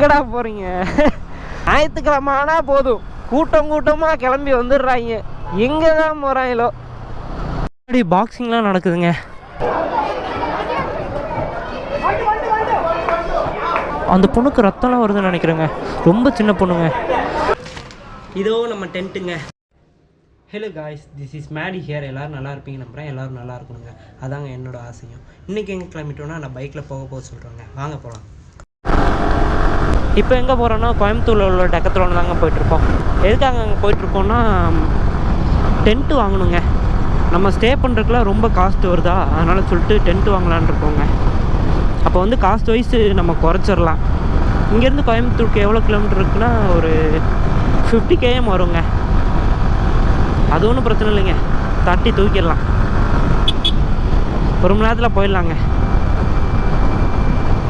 எங்கடா போகிறீங்க? ஞாயிற்றுக்கிழமை ஆனால் போதும் கூட்டம் கூட்டமாக கிளம்பி வந்துடுறாங்க. எங்கே தான் போகிறாங்களோ. அப்படி பாக்ஸிங்லாம் நடக்குதுங்க. அந்த பொண்ணுக்கு ரத்தம்லாம் வருதுன்னு நினைக்கிறேங்க. ரொம்ப சின்ன பொண்ணுங்க. இதோ நம்ம டென்ட்டுங்க. Hello guys, this is Maddy here. எல்லோரும் நல்லா இருப்பீங்க நம்புகிறேன். எல்லோரும் நல்லா இருக்கணுங்க, அதாங்க என்னோடய ஆசையும். இன்றைக்கி எங்கே கிளம்பிட்டோன்னா நான் பைக்கில் போக சொல்கிறேங்க. வாங்க போகலாம். இப்போ எங்கே போகிறோன்னா கோயம்புத்தூரில் உள்ள டெக்கத்ரோன் தாங்க போயிட்டுருக்கோம். எதுக்காக அங்கே போயிட்டுருக்கோன்னா டென்ட்டு வாங்கணுங்க. நம்ம ஸ்டே பண்ணுறதுக்குலாம் ரொம்ப காஸ்ட் வருதா, அதனால் சொல்லிட்டு டென்ட்டு வாங்கலான் இருக்கோங்க. அப்போ வந்து காஸ்ட் வைஸ் நம்ம குறைச்சிடலாம். இங்கேருந்து கோயம்புத்தூருக்கு எவ்வளோ கிலோமீட்டர் இருக்குன்னா ஒரு 50 km வருங்க. அது ஒன்றும் பிரச்சனை இல்லைங்க, தட்டி தூக்கிடலாம். ஒரு மணி நேரத்தில் போயிடலாங்க.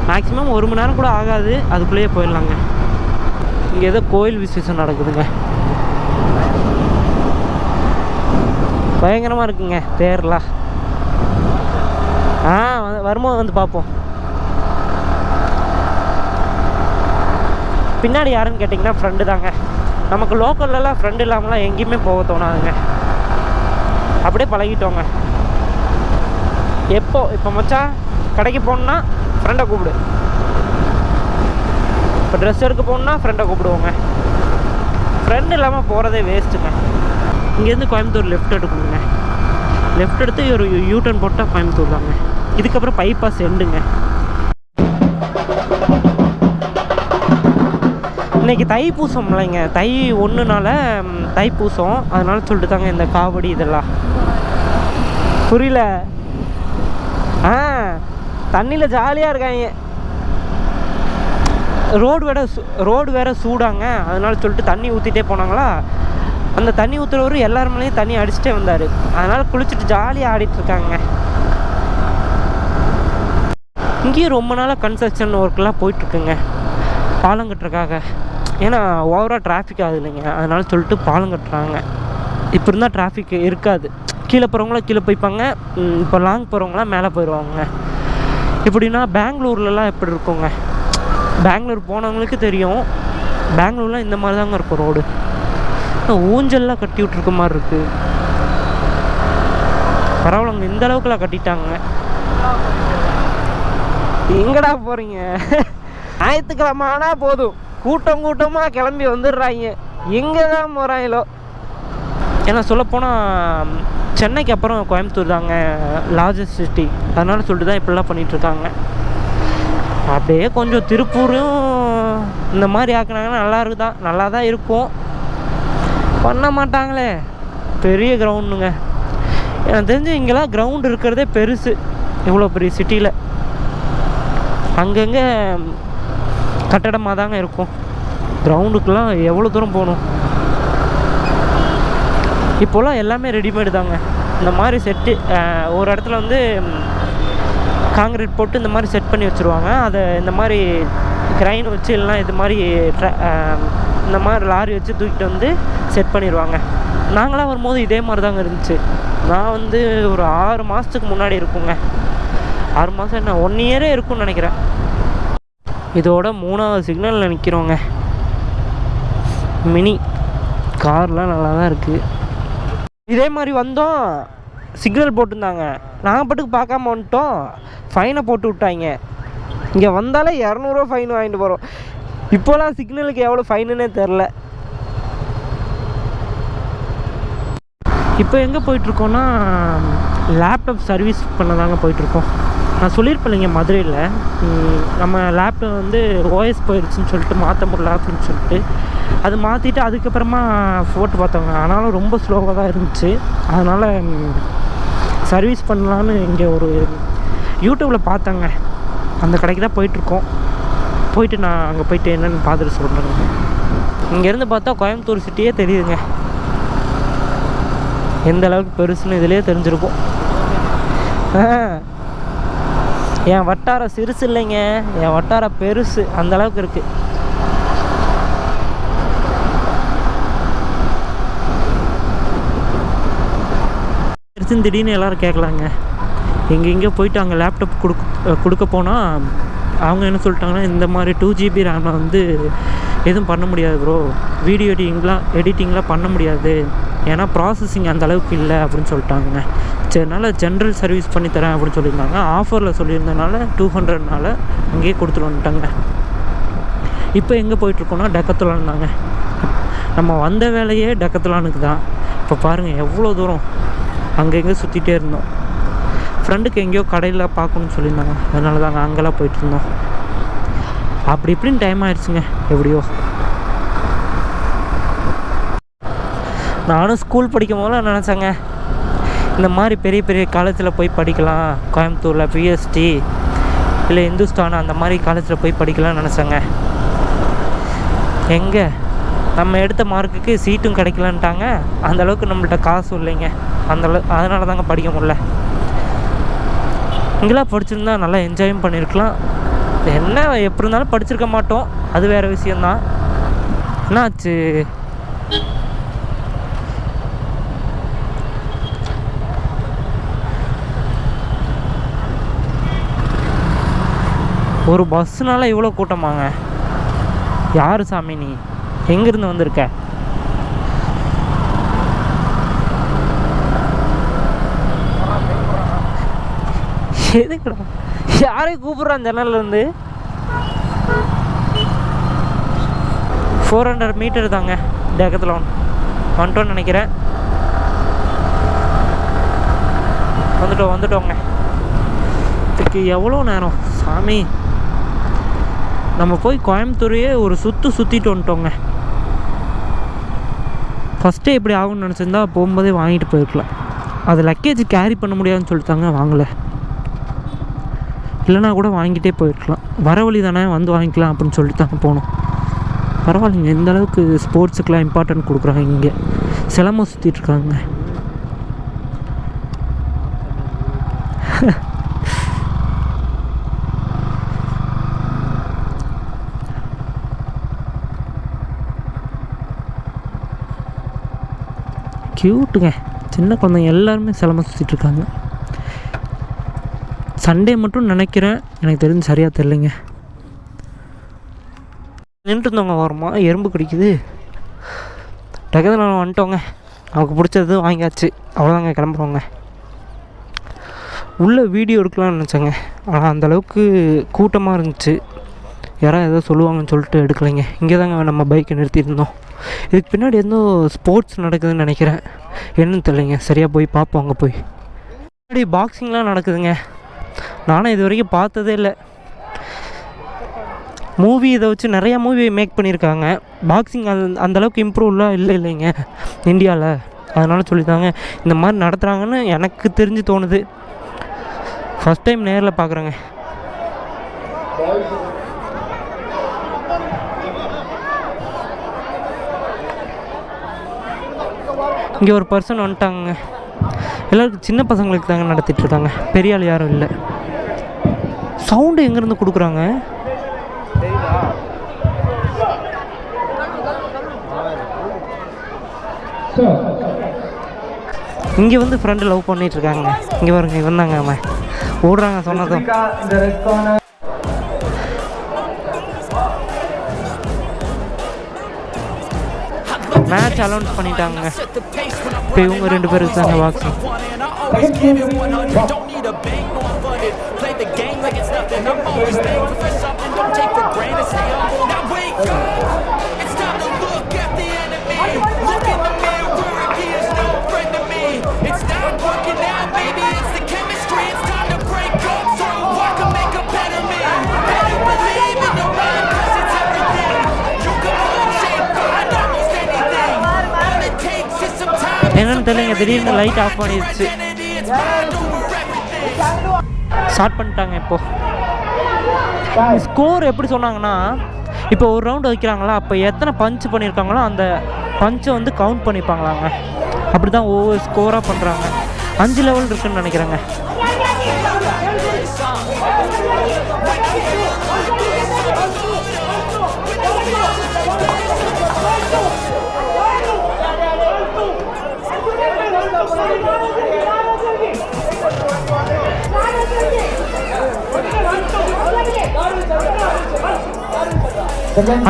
மேக்ஸிமம் 1 மணி நேரம் கூட ஆகாது, அதுக்குள்ளேயே போயிடலாங்க. இங்கே ஏதோ கோயில் விசேஷம் நடக்குதுங்க. பயங்கரமாக இருக்குங்க தேர்லாம். வரும்போது வந்து பார்ப்போம். பின்னாடி யாருன்னு கேட்டிங்கன்னா ஃப்ரெண்டு தாங்க. நமக்கு லோக்கல்லலாம் ஃப்ரெண்டு இல்லாமலாம் எங்கேயுமே போக தோணாதுங்க. அப்படியே பழகிட்டோங்க. இப்போ மச்சான் கடைக்கு போகணுன்னா ஃப்ரெண்டை கூப்பிடு, இப்போ ட்ரெஸ் எடுக்க போகணுன்னா ஃப்ரெண்டை கூப்பிடுவோங்க. ஃப்ரெண்டு இல்லாமல் போகிறதே வேஸ்ட்டுங்க. இங்கேருந்து கோயம்புத்தூர் லெஃப்ட் எடுக்கணுங்க. லெஃப்ட் எடுத்து ஒரு யூட்டர்ன் போட்டால் கோயம்புத்தூர் தாங்க. இதுக்கப்புறம் பைபாஸ் எண்டுங்க. இன்றைக்கி தைப்பூசம் இல்லைங்க, தை 1 தைப்பூசம். அதனால சொல்லிட்டு தாங்க இந்த காவடி இதெல்லாம். புரியல? தண்ணியில் ஜாலியாக இருக்காங்க. ரோடு வேறு சூடாங்க. அதனால சொல்லிட்டு தண்ணி ஊற்றிட்டே போனாங்களா. அந்த தண்ணி ஊற்றுறவரு எல்லாருமேலேயும் தண்ணி அடிச்சுட்டே வந்தார். அதனால் குளிச்சுட்டு ஜாலியாக ஆடிட்டுருக்காங்க. இங்கேயும் ரொம்ப நாளாக கன்ஸ்ட்ரக்ஷன் ஒர்க்கெலாம் போயிட்டுருக்குங்க, பாலம் கட்டுறதுக்காக. ஏன்னா ஓவராக டிராஃபிக் ஆகுது இல்லைங்க, அதனால சொல்லிட்டு பாலம் கட்டுறாங்க. இப்போ இருந்தால் டிராஃபிக் இருக்காது. கீழே போகிறவங்களாம் கீழே போய்ப்பாங்க, இப்போ லாங் போகிறவங்களாம் மேலே போயிடுவாங்க. இப்படின்னா பெங்களூர்லலாம் எப்படி இருக்குங்க, பெங்களூர் போனவங்களுக்கு தெரியும். பெங்களூர்லாம் இந்த மாதிரி தாங்க இருக்கும் ரோடு. ஊஞ்சல்லாம் கட்டி விட்ருக்க மாதிரி இருக்குது. பரவாயில்லங்க, இந்த அளவுக்குலாம் கட்டிட்டாங்க. எங்கடா போகிறீங்க? ஞாயிற்றுக்கிழமை ஆனால் போதும் கூட்டம் கூட்டமாக கிளம்பி வந்துடுறாங்க. எங்கே தான் போகிறாங்களோ. ஏன்னா சொல்லப்போனால் சென்னைக்கு அப்புறம் கோயம்புத்தூர் தாங்க லார்ஜஸ்ட் சிட்டி. அதனால சொல்லிட்டு தான் இப்படிலாம் பண்ணிகிட்ருக்காங்க. அப்படியே கொஞ்சம் திருப்பூரும் இந்த மாதிரி ஆக்குனாங்கன்னா நல்லா தான் இருக்கும். பண்ண மாட்டாங்களே. பெரிய கிரவுண்டுங்க. எனக்கு தெரிஞ்சு இங்கெல்லாம் கிரவுண்டு இருக்கிறதே பெருசு. இவ்வளோ பெரிய சிட்டியில் அங்கங்கே கட்டடமாக தாங்க இருக்கும். கிரவுண்டுக்கெலாம் எவ்வளோ தூரம் போகணும். இப்போலாம் எல்லாமே ரெடிமேடு தாங்க. இந்த மாதிரி செட்டு ஒரு இடத்துல வந்து காங்கிரீட் போட்டு இந்த மாதிரி செட் பண்ணி வச்சுருவாங்க. அதை இந்த மாதிரி கிரைன் வச்சு இல்லைனா இது மாதிரி இந்த மாதிரி லாரி வச்சு தூக்கிட்டு வந்து செட் பண்ணிடுவாங்க. நாங்களாம் வரும்போது இதே மாதிரி தாங்க இருந்துச்சு. நான் வந்து ஒரு 6 மாதத்துக்கு முன்னாடி இருக்குங்க. 6 மாதம் என்ன 1 இயரே இருக்கும்னு நினைக்கிறேன். இதோட 3வது சிக்னலில் நிற்கிறோங்க. மினி கார்லாம் நல்லா தான் இருக்குது. இதே மாதிரி வந்தோம், சிக்னல் போட்டிருந்தாங்க. நாங்கள் பாட்டுக்கு பார்க்காம வந்துட்டோம், ஃபைனை போட்டு விட்டாங்க. இங்கே வந்தாலே 200 ரூபா ஃபைன் வாங்கிட்டு போகிறோம். இப்போலாம் சிக்னலுக்கு எவ்வளோ ஃபைனுன்னே தெரில. இப்போ எங்கே போயிட்டுருக்கோன்னா லேப்டாப் சர்வீஸ் பண்ண தாங்க போயிட்டுருக்கோம். நான் சொல்லியிருப்பேன் இல்லைங்க, மதுரையில் நம்ம லேப்டாப் வந்து ஓஎஸ் போயிடுச்சுன்னு சொல்லிட்டு மாற்ற முடியல அப்படின்னு சொல்லிட்டு அது மாற்றிட்டு அதுக்கப்புறமா போட்டு பார்த்தோங்க. ஆனாலும் ரொம்ப ஸ்லோவாக தான் இருந்துச்சு. அதனால் சர்வீஸ் பண்ணலான்னு இங்கே ஒரு யூடியூப்பில் பார்த்தேங்க. அந்த கடைக்கு தான் போயிட்டுருக்கோம். போயிட்டு நான் அங்கே போயிட்டு என்னென்னு பார்த்துட்டு சொல்கிறேங்க. இங்கேருந்து பார்த்தா கோயம்புத்தூர் சிட்டியே தெரியுதுங்க. எந்த அளவுக்கு பெருசுன்னு இதிலே தெரிஞ்சிருக்கும். என் வட்டாரம் சிறுசு இல்லைங்க, என் வட்டாரம் பெருசு, அந்த அளவுக்கு இருக்குது. திடீர்னு எல்லோரும் கேட்கலாங்க, எங்கே போயிட்டு அங்கே லேப்டாப் கொடுக்க போனால் அவங்க என்ன சொல்லிட்டாங்கன்னா, இந்த மாதிரி 2GB ரேமில் வந்து எதுவும் பண்ண முடியாது ப்ரோ, வீடியோ எடிட்டிங்லாம் பண்ண முடியாது, ஏன்னா ப்ராசஸிங் அந்த அளவுக்கு இல்லை அப்படின்னு சொல்லிட்டாங்க. சரினால ஜென்ரல் சர்வீஸ் பண்ணித்தரேன் அப்படின்னு சொல்லியிருந்தாங்க. ஆஃபரில் சொல்லியிருந்தனால 200னால அங்கேயே கொடுத்துட்டு வந்துட்டாங்க. இப்போ எங்கே போயிட்டுருக்கோன்னா டெக்கத்துலான் தாங்க. நம்ம வந்த வேலையே டெக்கத்துலானுக்கு தான். இப்போ பாருங்கள் எவ்வளோ தூரம் அங்கங்கே சுற்றிட்டே இருந்தோம். ஃப்ரெண்டுக்கு எங்கேயோ கடையில் பார்க்கணுன்னு சொல்லியிருந்தாங்க, அதனால தாங்க அங்கெல்லாம் போயிட்டு இருந்தோம். அப்படி இப்படின்னு டைம் ஆயிடுச்சுங்க. எப்படியோ நானும் ஸ்கூல் படிக்கும் போதெல்லாம் நினச்சேங்க, இந்த மாதிரி பெரிய பெரிய காலேஜில் போய் படிக்கலாம், கோயம்புத்தூரில் பிஎஸ்டி இல்லை இந்துஸ்தான் அந்த மாதிரி காலேஜில் போய் படிக்கலாம்னு நினச்சேங்க. எங்கே நம்ம எடுத்த மார்க்குக்கு சீட்டும் கிடைக்கலன்ட்டாங்க, அந்தளவுக்கு நம்மள்ட்ட காசும் இல்லைங்க, அதனால தாங்க படிக்க முடியல. இங்கெல்லாம் படிச்சிருந்தா நல்லா என்ஜாயும் பண்ணியிருக்கலாம். என்ன எப்படி இருந்தாலும் படிச்சிருக்க மாட்டோம், அது வேறு விஷயந்தான். என்னாச்சு? ஒரு பஸ்ஸுனால இவ்வளோ கூட்டமாங்க? யார் சாமி நீ? எங்கேருந்து வந்திருக்க? எதுக்குடா யாரையும் கூப்பிட்றான் ஜன்னல்லேருந்து? 400 மீட்டர் தாங்க டெக்கத்துலான் வந்துட்டோன்னு நினைக்கிறேன். வந்துட்டோங்க. இதுக்கு எவ்வளோ நேரம் சாமி? நம்ம போய் கோயம்புத்தூரையே ஒரு சுற்றிட்டு வந்துட்டோங்க. ஃபஸ்ட்டே இப்படி ஆகும்னு நினச்சிருந்தா போகும்போதே வாங்கிட்டு போயிருக்கலாம். அது லக்கேஜ் கேரி பண்ண முடியாதுன்னு சொல்லிட்டாங்க, வாங்கலை. இல்லைனா கூட வாங்கிட்டே போயிருக்கலாம், வர வழி தானே வந்து வாங்கிக்கலாம் அப்படின்னு சொல்லிட்டு தாங்க போனோம். பரவாயில்லைங்க, இந்த அளவுக்கு ஸ்போர்ட்ஸுக்கெலாம் இம்பார்ட்டன்ட் கொடுக்குறாங்க. இங்கே சிலம்பம் சுற்றிட்டுருக்காங்க. க்யூட்டுங்க, சின்ன குழந்தைங்க எல்லாருமே சிலம்பம் சுற்றிட்டுருக்காங்க. சண்டே மட்டும் நினைக்கிறேன், எனக்கு தெரிஞ்சு சரியாக தெரிலைங்க. நின்றுட்டு இருந்தவங்க வரமா எறும்பு கடிக்குது. டக்குனு வந்துட்டோங்க. நமக்கு பிடிச்சது வாங்கியாச்சு, அவ்வளோதாங்க, கிளம்புறோங்க. உள்ளே வீடியோ எடுக்கலாம்னு நினச்சேங்க, ஆனால் அந்தளவுக்கு கூட்டமாக இருந்துச்சு, யாராவது ஏதோ சொல்லுவாங்கன்னு சொல்லிட்டு எடுக்கலைங்க. இங்கே தாங்க நம்ம பைக்கை நிறுத்தியிருந்தோம். இதுக்கு பின்னாடி எதோ ஸ்போர்ட்ஸ் நடக்குதுன்னு நினைக்கிறேன், என்னன்னு தெரியலைங்க. சரியாக போய் பார்ப்போம். அங்கே போய் முன்னாடி பாக்ஸிங்லாம் நடக்குதுங்க. நானும் இது வரைக்கும் பார்த்ததே இல்லை. மூவி இதை வச்சு நிறையா மூவி மேக் பண்ணியிருக்காங்க. பாக்ஸிங் அந்தளவுக்கு இம்ப்ரூவ்லாம் இல்லைங்க இந்தியாவில். அதனால சொல்லித்தாங்க இந்த மாதிரி நடத்துகிறாங்கன்னு எனக்கு தெரிஞ்சு தோணுது. ஃபஸ்ட் டைம் நேரில் பார்க்குறேங்க. இங்கே ஒரு பர்சன் வந்துட்டாங்க. எல்லாருக்கும் சின்ன பசங்களுக்கு தாங்க நடத்திட்டுருக்காங்க, பெரிய ஆள் யாரும் இல்லை. சவுண்டு எங்கேருந்து கொடுக்குறாங்க? இங்கே வந்து ஃப்ரெண்டு லவ் பண்ணிகிட்ருக்காங்க. இங்கே பாருங்க, வந்தாங்க, அவன் ஓடுறாங்க சொன்னதும். மேட்ச் அலௌன்ஸ் பண்ணிட்டாங்க. இப்போ இவங்க 2 பேருக்கு தாங்க பாக்ஸிங். என்னன்னு தெரியலைங்க, திடீர்னு லைட் ஆஃப் பண்ணிடுச்சு. ஸ்டார்ட் பண்ணிட்டாங்க. இப்போது ஸ்கோர் எப்படி சொன்னாங்கன்னா, இப்போ ஒரு ரவுண்டு வைக்கிறாங்களா, அப்போ எத்தனை பஞ்ச் பண்ணியிருக்காங்களோ அந்த பஞ்சை வந்து கவுண்ட் பண்ணிப்பாங்களாங்க. அப்படி தான் ஒவ்வொரு ஸ்கோராக பண்ணுறாங்க. 5 லெவல் இருக்குதுன்னு நினைக்கிறேங்க.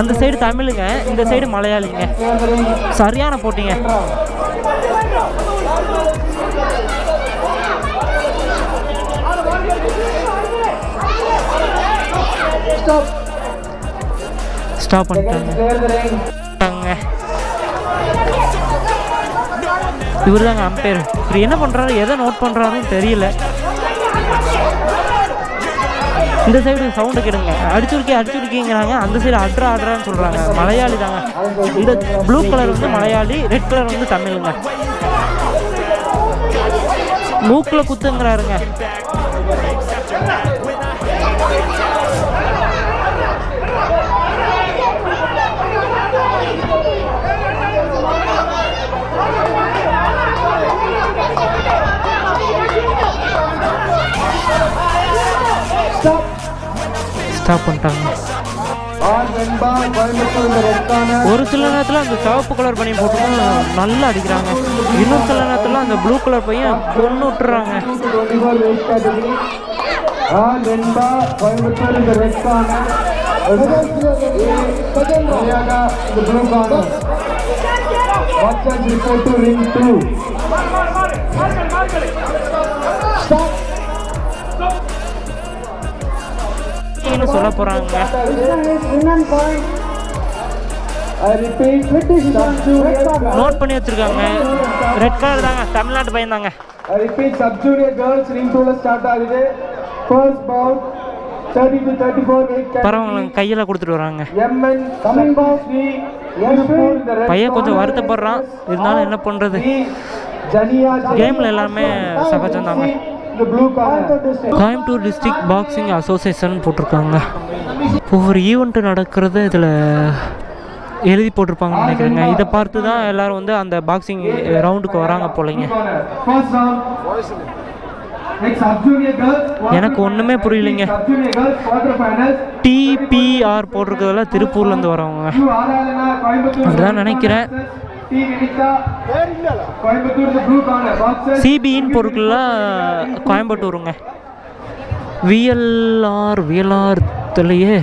அந்த சைடு தமிழுங்க, இந்த சைடு மலையாளிங்க. சரியான போட்டிங்க. ஸ்டாப் பண்ணிட்டாங்க. இவர் தாங்க அம்பையர். இவர் என்ன பண்ணுறாரு, எதை நோட் பண்ணுறாருன்னு தெரியல. இந்த சைடு சவுண்டு கேடுங்க, அடிச்சுருக்கீங்கிறாங்க. அந்த சைடு ஆடுறான்னு சொல்கிறாங்க. மலையாளி தாங்க. இந்த ப்ளூ கலர் வந்து மலையாளி, ரெட் கலர் வந்து தமிழுங்க. மூக்கில் குத்துங்கிறாருங்க. ஸ்டாப் பண்ணிட்டாங்க. ஒரு சில நேரத்தில் அந்த சிவப்பு கலர் பண்ணி போட்டு நல்லா அடிக்கிறாங்க. இன்னொரு சில நேரத்தில் அந்த ப்ளூ கலர் பையன் கொண்டு விட்டுறாங்க. சொல்ல போறாங்க. நோட் பண்ணி வச்சிருக்காங்க. ரெட் கலர் தாங்க, தமிழ்நாட்டு பையன் தாங்க. பரவாயில்ல, கையில கொடுத்துட்டு வராங்க. பையன் கொஞ்சம் வருத்தப்படுறான், இருந்தாலும் என்ன பண்றது, கேம்ல எல்லாமே சகஜம் தாங்க. கோயம்புத்தூர் டிஸ்ட்ரிக்ட் பாக்ஸிங் அசோசியேஷன் போட்டிருக்காங்க. ஒவ்வொரு ஈவெண்ட்டு நடக்கிறது இதில் எழுதி போட்டிருப்பாங்கன்னு நினைக்கிறேங்க. இதை பார்த்து தான் எல்லோரும் வந்து அந்த பாக்ஸிங் ரவுண்டுக்கு வராங்க போலங்க. எனக்கு ஒன்றுமே புரியலைங்க. டிபிஆர் போட்டிருக்கிறதெல்லாம் திருப்பூர்லேருந்து வரவங்க அப்படிதான் நினைக்கிறேன். சிபிஇன் பொருட்கள்லாம் கோயம்புத்தூருங்க. விஎல்ஆர் தெரியலையே,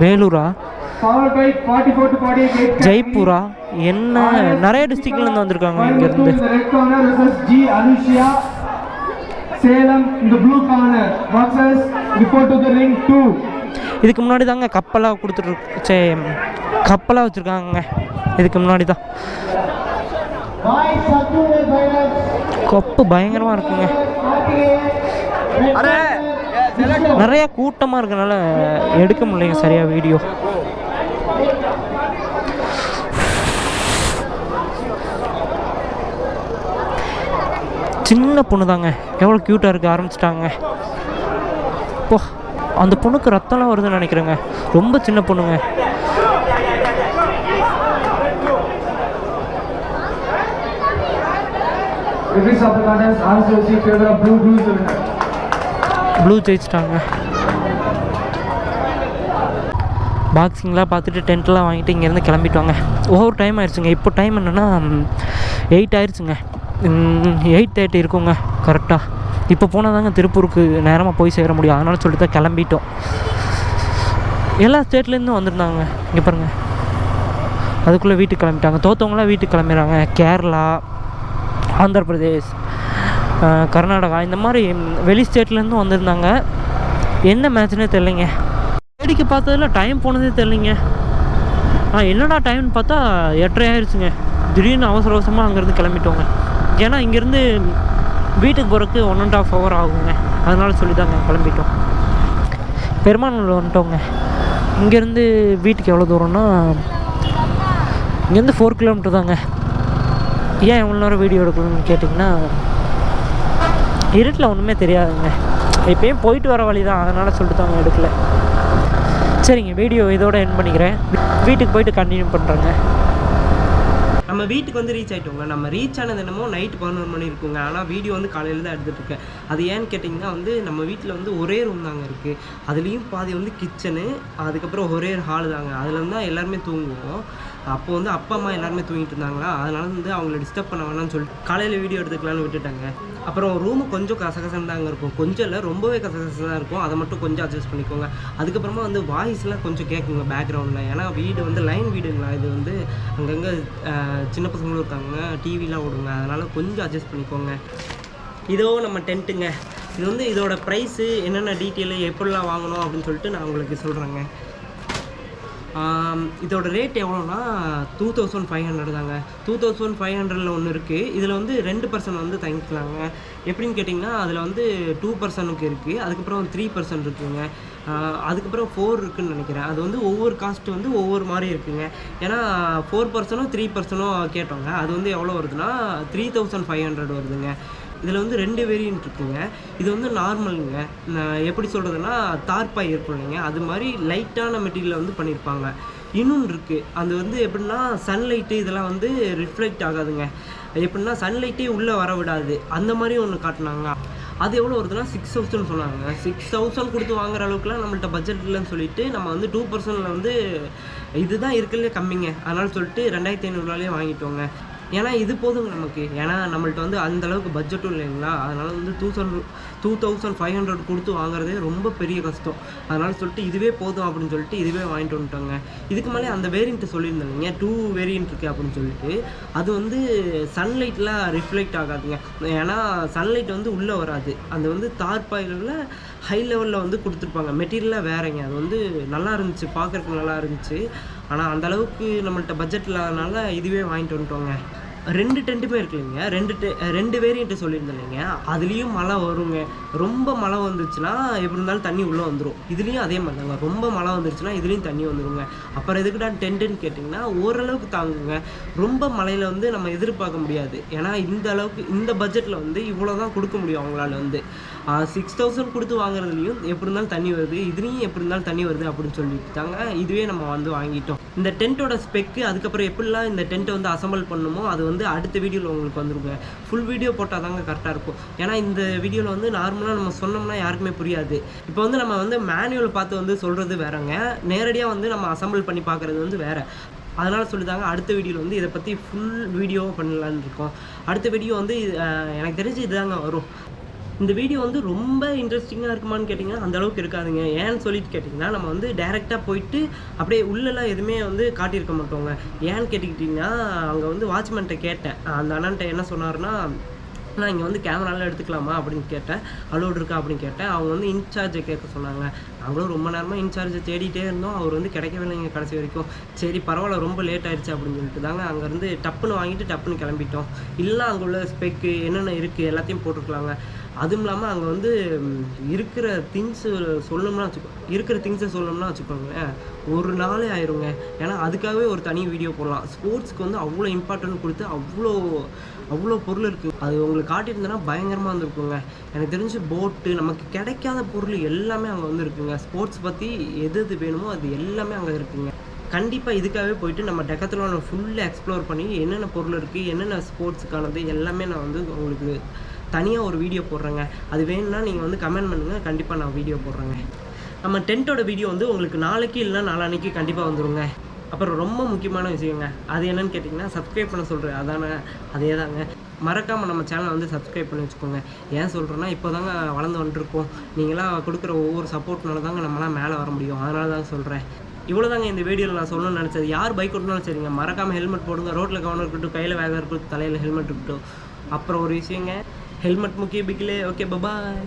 வேலூரா, ஜெய்ப்பூரா, என்ன நிறைய டிஸ்ட்ரிக்ட்லேருந்து வந்திருக்காங்க இங்கேருந்து. இதுக்கு முன்னாடி தாங்க கப்பலாக கொடுத்துட்டு கப்பலாக வச்சுருக்காங்க. இதுக்கு முன்னாடி தான் கொப்பு பயங்கரமாக இருக்குங்க. நிறையா கூட்டமாக இருக்கனால எடுக்க முடியலைங்க சரியா வீடியோ. சின்ன பொண்ணு தாங்க, எவ்வளோ க்யூட்டாக இருக்க ஆரம்பிச்சிட்டாங்க. போ, அந்த பொண்ணுக்கு ரத்தம்லாம் வருதுன்னு நினைக்கிறேங்க. ரொம்ப சின்ன பொண்ணுங்க. ப்ளூ ஜெயிச்சிட்டாங்க. பாக்ஸிங்லாம் பார்த்துட்டு டென்ட்லாம் வாங்கிட்டு இங்கேருந்து கிளம்பிட்டுவாங்க. ஓவர் டைம் ஆயிடுச்சுங்க. இப்போ டைம் என்னென்னா 8 ஆயிடுச்சுங்க. 8:30 இருக்குங்க கரெக்டாக. இப்போ போனால் தாங்க திருப்பூருக்கு நேரமாக போய் சேர முடியும். அதனால சொல்லிட்டு தான் கிளம்பிட்டோம். எல்லா ஸ்டேட்லேருந்தும் வந்துருந்தாங்க. இங்கே பாருங்கள், அதுக்குள்ளே வீட்டுக்கு கிளம்பிட்டாங்க. தோற்றவங்களாம் வீட்டுக்கு கிளம்பிடுறாங்க. கேரளா, ஆந்திர பிரதேஷ், கர்நாடகா, இந்த மாதிரி வெளி ஸ்டேட்லேருந்தும் வந்திருந்தாங்க. என்ன மேட்ச்னே தெரிலிங்க. வேடிக்கை பார்த்ததில் டைம் போனதே தெரிலிங்க. என்னடா டைம்னு பார்த்தா 8:30 ஆயிடுச்சுங்க. திடீர்னு அவசர அவசரமாக அங்கேருந்து கிளம்பிட்டோங்க. ஏன்னா இங்கேருந்து வீட்டுக்கு போகிறதுக்கு 1.5 hour ஆகுங்க. அதனால சொல்லி தாங்க கிளம்பிட்டோம். பெருமாநல்லூர் வந்துட்டோங்க. இங்கேருந்து வீட்டுக்கு எவ்வளோ தூரம்னா, இங்கேருந்து 4 kilometer தாங்க. ஏன் இவ்வளோ நேரம் வீடியோ எடுக்கணும்னு கேட்டிங்கன்னா, இருட்டில் ஒன்றுமே தெரியாதுங்க. எப்பயும் போயிட்டு வர வழி தான், அதனால் சொல்லிட்டு தாங்க எடுக்கல. சரிங்க, வீடியோ இதோட எண்ட் பண்ணிக்கிறேன். வீட்டுக்கு போயிட்டு கண்டினியூ பண்ணுறேங்க. நம்ம வீட்டுக்கு வந்து ரீச் ஆகிட்டோங்க. நம்ம ரீச் ஆனது என்னமோ நைட் 11 மணி இருக்குங்க. ஆனால் வீடியோ வந்து காலையில் தான் எடுத்துகிட்ருக்கேன். அது ஏன்னு கேட்டிங்கன்னா வந்து நம்ம வீட்டில் வந்து ஒரே ரூம் தாங்க இருக்குது. அதுலேயும் பாதி வந்து கிச்சனு, அதுக்கப்புறம் ஒரே ஹாலு தாங்க. அதில் தான் எல்லாருமே தூங்குவோம். அப்போ வந்து அப்பா அம்மா எல்லாருமே தூங்கிட்டு இருந்தாங்களா, அதனால வந்து அவங்கள டிஸ்டர்ப் பண்ண வேணாம்னு சொல்லிட்டு காலையில் வீடியோ எடுத்துக்கலான்னு விட்டுட்டாங்க. அப்புறம் ரூமு கொஞ்சம் கசகசன்னு தாங்க இருக்கும், கொஞ்சம் இல்லை ரொம்பவே கசகசம் தான் இருக்கும், அதை மட்டும் கொஞ்சம் அட்ஜஸ்ட் பண்ணிக்கோங்க. அதுக்கப்புறமா வந்து வாய்ஸ்லாம் கொஞ்சம் கேட்குங்க பேக்ரவுண்டில், ஏன்னா வீடு வந்து லைன் வீடுங்களா, இது வந்து அங்கங்கே சின்ன பசங்களும் இருக்காங்க, டிவிலாம் ஓடுங்க, அதனால் கொஞ்சம் அட்ஜஸ்ட் பண்ணிக்கோங்க. இதோ நம்ம டென்ட்டுங்க. இது வந்து இதோட ப்ரைஸு என்னென்ன டீட்டெயிலு எப்படிலாம் வாங்கணும் அப்படின்னு சொல்லிட்டு நான் உங்களுக்கு சொல்கிறேங்க. இதோட ரேட் எவ்வளோனா 2500 தாங்க. 2500 ஒன்று இருக்குது. இதில் வந்து 2 பர்சன் வந்து தங்கிக்கலாங்க. எப்படின்னு கேட்டிங்கன்னா அதில் வந்து 2 பர்சனுக்கு இருக்குது, அதுக்கப்புறம் 3 பர்சன் இருக்குதுங்க, அதுக்கப்புறம் 4 இருக்குதுன்னு நினைக்கிறேன். அது வந்து ஒவ்வொரு காஸ்ட்டு வந்து ஒவ்வொரு மாதிரி இருக்குதுங்க. ஏன்னா 4 பர்சனும் 3 பர்சனும் கேட்டோங்க, அது வந்து எவ்வளோ வருதுன்னா 3500 வருதுங்க. இதில் வந்து 2 வேரியன்ட் இருக்குங்க. இது வந்து நார்மலுங்க, நான் எப்படி சொல்கிறதுனா தார்பாய் இருக்கும் இல்லைங்க, அது மாதிரி லைட்டான மெட்டீரியலில் வந்து பண்ணியிருப்பாங்க. இன்னொன்று இருக்குது, அது வந்து எப்படின்னா சன்லைட்டு இதெல்லாம் வந்து ரிஃப்ளெக்ட் ஆகாதுங்க, எப்படின்னா சன்லைட்டே உள்ளே வர விடாது, அந்த மாதிரி ஒன்று காட்டினாங்க. அது எவ்வளோ வருதுன்னா 6000 சொன்னாங்க. 6000 கொடுத்து வாங்குற அளவுக்குலாம் நம்மள்ட்ட பட்ஜெட் இல்லைன்னு சொல்லிட்டு நம்ம வந்து 2% வந்து இதுதான் இருக்கிறதுலே கம்மிங்க, அதனால சொல்லிட்டு 2500 வாங்கிட்டோங்க. ஏன்னா இது போதுங்க நமக்கு, ஏன்னா நம்மள்ட்ட வந்து அந்தளவுக்கு பட்ஜெட்டும் இல்லைங்களா, அதனால் வந்து 2500 கொடுத்து வாங்குறதே ரொம்ப பெரிய கஷ்டம், அதனால் சொல்லிட்டு இதுவே போதும் அப்படின்னு சொல்லிட்டு இதுவே வாங்கிட்டு வந்துட்டோங்க. இதுக்கு மேலே அந்த வேரியண்ட்டு சொல்லியிருந்தாங்க 2 வேரியண்ட் இருக்குது அப்படின்னு சொல்லிட்டு, அது வந்து சன்லைட்லாம் ரிஃப்ளெக்ட் ஆகாதுங்க, ஏன்னா சன்லைட் வந்து உள்ளே வராது, அது வந்து தார்பாயில் ஹை லெவலில் வந்து கொடுத்துருப்பாங்க, மெட்டீரியலாக வேறங்க. அது வந்து நல்லா இருந்துச்சு, பார்க்குறதுக்கு நல்லா இருந்துச்சு, ஆனால் அந்தளவுக்கு நம்மள்ட்ட பட்ஜெட் இல்லாதனால இதுவே வாங்கிட்டு வந்துட்டோங்க. 2 டென்ட்டுமே இருக்குல்லைங்க, 2 வேரியண்ட்டு சொல்லியிருந்தேங்க. அதுலேயும் மழை வருங்க, ரொம்ப மழை வந்துருச்சுன்னா எப்படி இருந்தாலும் தண்ணி உள்ளே வந்துடும், இதுலேயும் அதே மாதிரி தாங்க, ரொம்ப மழை வந்துருச்சுன்னா இதுலேயும் தண்ணி வந்துடுங்க. அப்புறம் எதுக்குடா டென்ட்டுன்னு கேட்டிங்கன்னா ஓரளவுக்கு தாங்குங்க, ரொம்ப மழையில் வந்து நம்ம எதிர்பார்க்க முடியாது, ஏன்னா இந்த அளவுக்கு இந்த பட்ஜெட்டில் வந்து இவ்வளோ தான் கொடுக்க முடியும் அவங்களால வந்து. 6000 கொடுத்து வாங்குறதுலையும் எப்படி இருந்தாலும் தண்ணி வருது, இதுலேயும் எப்படி இருந்தாலும் தண்ணி வருது அப்படின்னு சொல்லிட்டு தாங்க இதுவே நம்ம வந்து வாங்கிட்டோம். இந்த டென்ட்டோட ஸ்பெக்கு, அதுக்கப்புறம் எப்படிலாம் இந்த டென்ட்டை வந்து அசம்பிள் பண்ணணுமோ அது வந்து அடுத்த வீடியோவில் உங்களுக்கு வந்துருங்க. ஃபுல் வீடியோ போட்டால் தாங்க கரெக்டாக இருக்கும், ஏன்னா இந்த வீடியோவில் வந்து நார்மலாக நம்ம சொன்னோம்னா யாருக்குமே புரியாது. இப்போ வந்து நம்ம வந்து மேனுவல் பார்த்து வந்து சொல்கிறது வேறங்க, நேரடியாக வந்து நம்ம அசம்பிள் பண்ணி பார்க்குறது வந்து வேறு, அதனால் சொல்லித்தாங்க அடுத்த வீடியோவில் வந்து இதை பற்றி ஃபுல் வீடியோ பண்ணலான்னு இருக்கோம். அடுத்த வீடியோ வந்து எனக்கு தெரிஞ்சு இதுதாங்க வரும். இந்த வீடியோ வந்து ரொம்ப இன்ட்ரெஸ்டிங்காக இருக்குமான்னு கேட்டிங்கன்னா அந்தளவுக்கு இருக்காதுங்க. ஏன்னு சொல்லிட்டு கேட்டிங்கன்னா நம்ம வந்து டைரெக்டாக போயிட்டு அப்படியே உள்ளெல்லாம் எதுவுமே வந்து காட்டியிருக்க மாட்டோங்க. ஏன்னு கேட்டுக்கிட்டிங்கன்னா அங்கே வந்து வாட்ச்மேன்கிட்ட கேட்டேன், அந்த அண்ணன்ட்ட என்ன சொன்னார்னா, நான் இங்கே வந்து கேமராலாம் எடுத்துக்கலாமா அப்படின்னு கேட்டேன், அலோடு இருக்கா அப்படின்னு கேட்டேன். அவங்க வந்து இன்சார்ஜை கேட்க சொன்னாங்க. நாங்களும் ரொம்ப நேரமாக இன்சார்ஜை தேடிட்டே இருந்தோம், அவர் வந்து கிடைக்கவே இல்லைங்க கடைசி வரைக்கும். சரி பரவாயில்ல, ரொம்ப லேட் ஆகிடுச்சு அப்படின்னு சொல்லிட்டு தாங்க அங்கேருந்து டப்புன்னு வாங்கிட்டு டப்புன்னு கிளம்பிட்டோம். இல்லை அங்கே உள்ள ஸ்பெக்கு என்னென்ன இருக்குது எல்லாத்தையும் போட்டுருக்கலாங்க. அதுவும் இல்லாமல் அங்கே வந்து இருக்கிற திங்ஸை சொல்லணும்னா வச்சுக்கோங்களேன், ஒரு நாளே ஆயிருங்க, ஏன்னா அதுக்காகவே ஒரு தனி வீடியோ போடலாம். ஸ்போர்ட்ஸ்க்கு வந்து அவ்வளோ இம்பார்ட்டன்ட் கொடுத்து அவ்வளோ பொருள் இருக்குது, அது உங்களுக்கு காட்டியிருந்தேன்னா பயங்கரமாக வந்துருக்குங்க. எனக்கு தெரிஞ்சு போட்டு நமக்கு கிடைக்காத பொருள் எல்லாமே அங்கே வந்து இருக்குங்க. ஸ்போர்ட்ஸ் பற்றி எது வேணுமோ அது எல்லாமே அங்கே இருக்குங்க. கண்டிப்பாக இதுக்காகவே போயிட்டு நம்ம டெக்காத்லானை ஃபுல்லாக எக்ஸ்ப்ளோர் பண்ணி என்னென்ன பொருள் இருக்குது, என்னென்ன ஸ்போர்ட்ஸுக்கானது எல்லாமே நான் வந்து உங்களுக்கு தனியாக ஒரு வீடியோ போடுறேங்க. அது வேணும்னா நீங்கள் வந்து கமெண்ட் பண்ணுங்கள், கண்டிப்பாக நான் வீடியோ போடுறேங்க. நம்ம டென்ட்டோட வீடியோ வந்து உங்களுக்கு நாளைக்கு இல்லைனா நாளான்னைக்கு கண்டிப்பாக வந்துடுங்க. அப்புறம் ரொம்ப முக்கியமான விஷயங்க, அது என்னென்னு கேட்டிங்கன்னா சப்ஸ்கிரைப் பண்ண சொல்கிறேன், அதே தாங்க. மறக்காமல் நம்ம சேனலை வந்து சப்ஸ்கிரைப் பண்ணி வச்சுக்கோங்க. ஏன் சொல்கிறேன்னா இப்போ தாங்க வளர்ந்து வந்துருக்கோம், நீங்களாம் கொடுக்குற ஒவ்வொரு சப்போர்ட்னால தாங்க நம்மளாம் மேலே வர முடியும், அதனால தான் சொல்கிறேன். இவ்வளோ தாங்க இந்த வீடியோவில் நான் சொல்லணும்னு நினச்சது. யார் பைக் ஓட்டினாலும் சரிங்க, மறக்காமல் ஹெல்மெட் போடுங்க. ரோட்டில் கவனம் இருக்கட்டும், கையில் வேகம் இருக்கட்டும், தலையில் ஹெல்மெட் இருக்கட்டும். அப்புறம் ஒரு விஷயங்க, ஹெல்மெட் முக்கிய பிக்கிலே. ஓகே, பாய்.